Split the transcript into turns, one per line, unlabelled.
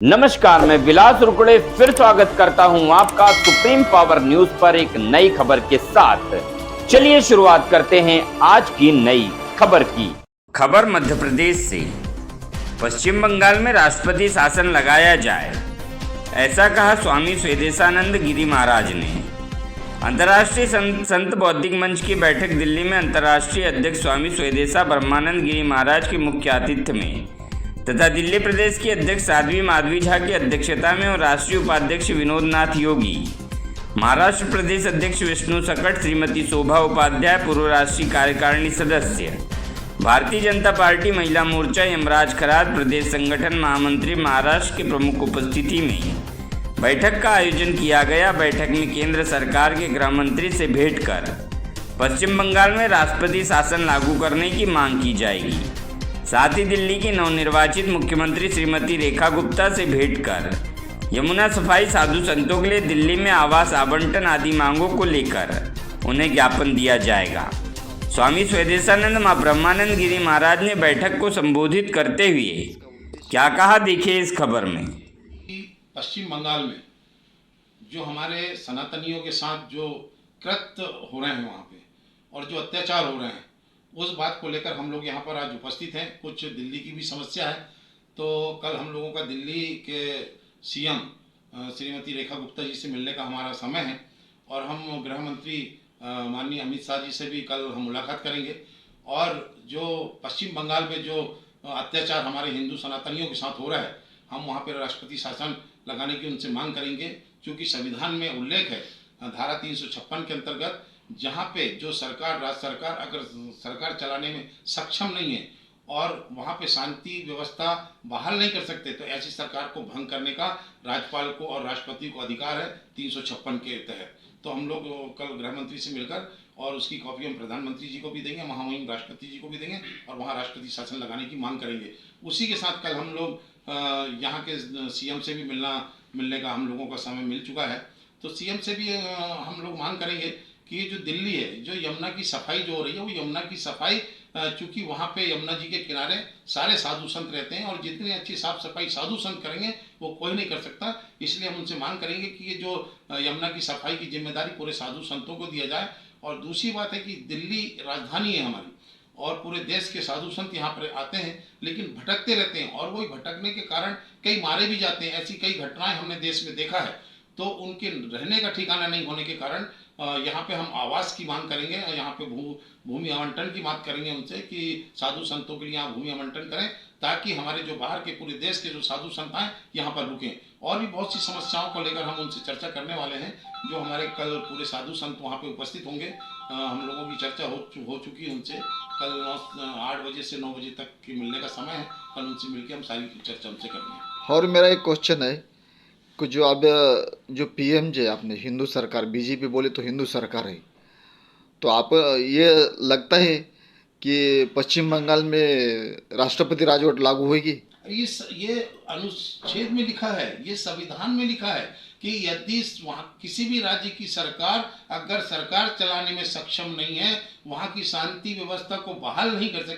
नमस्कार, मैं विलास रुकड़े फिर स्वागत करता हूं आपका सुप्रीम पावर न्यूज पर एक नई खबर के साथ। चलिए शुरुआत करते हैं आज की नई खबर की। खबर मध्य प्रदेश से। पश्चिम बंगाल में राष्ट्रपति शासन लगाया जाए, ऐसा कहा स्वामी स्वेदेशानंद गिरी महाराज ने। अंतर्राष्ट्रीय संत बौद्धिक मंच की बैठक दिल्ली में अंतर्राष्ट्रीय अध्यक्ष स्वामी स्वेदेशा ब्रह्मानंद गिरी महाराज के मुख्य आतिथ्य में तथा दिल्ली प्रदेश की अध्यक्ष साध्वी माधवी झा की अध्यक्षता में और राष्ट्रीय उपाध्यक्ष विनोद नाथ योगी, महाराष्ट्र प्रदेश अध्यक्ष विष्णु सकट, श्रीमती शोभा उपाध्याय, पूर्व राष्ट्रीय कार्यकारिणी सदस्य, भारतीय जनता पार्टी महिला मोर्चा यमराज खरात, प्रदेश संगठन महामंत्री महाराष्ट्र के प्रमुख उपस्थिति में बैठक का आयोजन किया गया। बैठक में केंद्र सरकार के गृह मंत्री से भेंट कर पश्चिम बंगाल में राष्ट्रपति शासन लागू करने की मांग की जाएगी। साथ ही दिल्ली की नवनिर्वाचित मुख्यमंत्री श्रीमती रेखा गुप्ता से भेंट कर यमुना सफाई साधु संतों के लिए दिल्ली में आवास आवंटन आदि मांगों को लेकर उन्हें ज्ञापन दिया जाएगा। स्वामी स्वेदेशानंद मां ब्रह्मानंद गिरी महाराज ने बैठक को संबोधित करते हुए क्या कहा, देखिए इस खबर में।
पश्चिम बंगाल में जो हमारे सनातनियों के साथ जो कृत्य हो रहे हैं वहाँ पे और जो अत्याचार हो रहे हैं, उस बात को लेकर हम लोग यहाँ पर आज उपस्थित हैं। कुछ दिल्ली की भी समस्या है, तो कल हम लोगों का दिल्ली के सीएम श्रीमती रेखा गुप्ता जी से मिलने का हमारा समय है और हम गृह मंत्री माननीय अमित शाह जी से भी कल हम मुलाकात करेंगे। और जो पश्चिम बंगाल में जो अत्याचार हमारे हिंदू सनातनियों के साथ हो रहा है, हम वहाँ पर राष्ट्रपति शासन लगाने की उनसे मांग करेंगे, क्योंकि संविधान में उल्लेख है धारा 356 के अंतर्गत, जहाँ पे जो सरकार, राज्य सरकार अगर सरकार चलाने में सक्षम नहीं है और वहाँ पे शांति व्यवस्था बहाल नहीं कर सकते, तो ऐसी सरकार को भंग करने का राज्यपाल को और राष्ट्रपति को अधिकार है 356 के तहत। तो हम लोग कल गृह मंत्री से मिलकर और उसकी कॉपी हम प्रधानमंत्री जी को भी देंगे, महामहिम राष्ट्रपति जी को भी देंगे और वहाँ राष्ट्रपति शासन लगाने की मांग करेंगे। उसी के साथ कल हम लोग यहाँ के सीएम से भी मिलने का हम लोगों का समय मिल चुका है, तो सीएम से भी हम लोग मांग करेंगे कि ये जो दिल्ली है, जो यमुना की सफाई जो हो रही है, वो यमुना की सफाई, चूँकि वहाँ पे यमुना जी के किनारे सारे साधु संत रहते हैं और जितनी अच्छी साफ सफाई साधु संत करेंगे वो कोई नहीं कर सकता। इसलिए हम उनसे मांग करेंगे कि ये जो यमुना की सफाई की जिम्मेदारी पूरे साधु संतों को दिया जाए। और दूसरी बात है कि दिल्ली राजधानी है हमारी और पूरे देश के साधु संत यहाँ पर आते हैं, लेकिन भटकते रहते हैं और वही भटकने के कारण कई मारे भी जाते हैं। ऐसी कई घटनाएं हमने देश में देखा है। तो उनके रहने का ठिकाना नहीं होने के कारण यहाँ पे हम आवास की मांग करेंगे, यहाँ पे भूमि आवंटन की बात करेंगे उनसे कि साधु संतों के लिए यहाँ भूमि आवंटन करें, ताकि हमारे जो बाहर के पूरे देश के जो साधु संत हैं यहाँ पर रुकें। और भी बहुत सी समस्याओं को लेकर हम उनसे चर्चा करने वाले हैं, जो हमारे कल पूरे साधु संत वहाँ पे उपस्थित होंगे। हम लोगों की चर्चा हो चुकी है उनसे। कल 8 बजे से 9 बजे तक की मिलने का समय है, कल उनसे मिलकर हम सारी चर्चा उनसे करेंगे।
और मेरा एक क्वेश्चन है कि जो अब जो पीएम जे आपने हिंदू सरकार, बीजेपी बोले तो हिंदू सरकार है, तो आप ये लगता है कि पश्चिम बंगाल में राष्ट्रपति राजवट लागू होगी?
ये अनुच्छेद में लिखा है, ये संविधान में लिखा है कि यदि वहाँ किसी भी राज्य की सरकार अगर सरकार चलाने में सक्षम नहीं है, वहाँ की शांति व्यवस्था को बहाल नहीं कर सकती।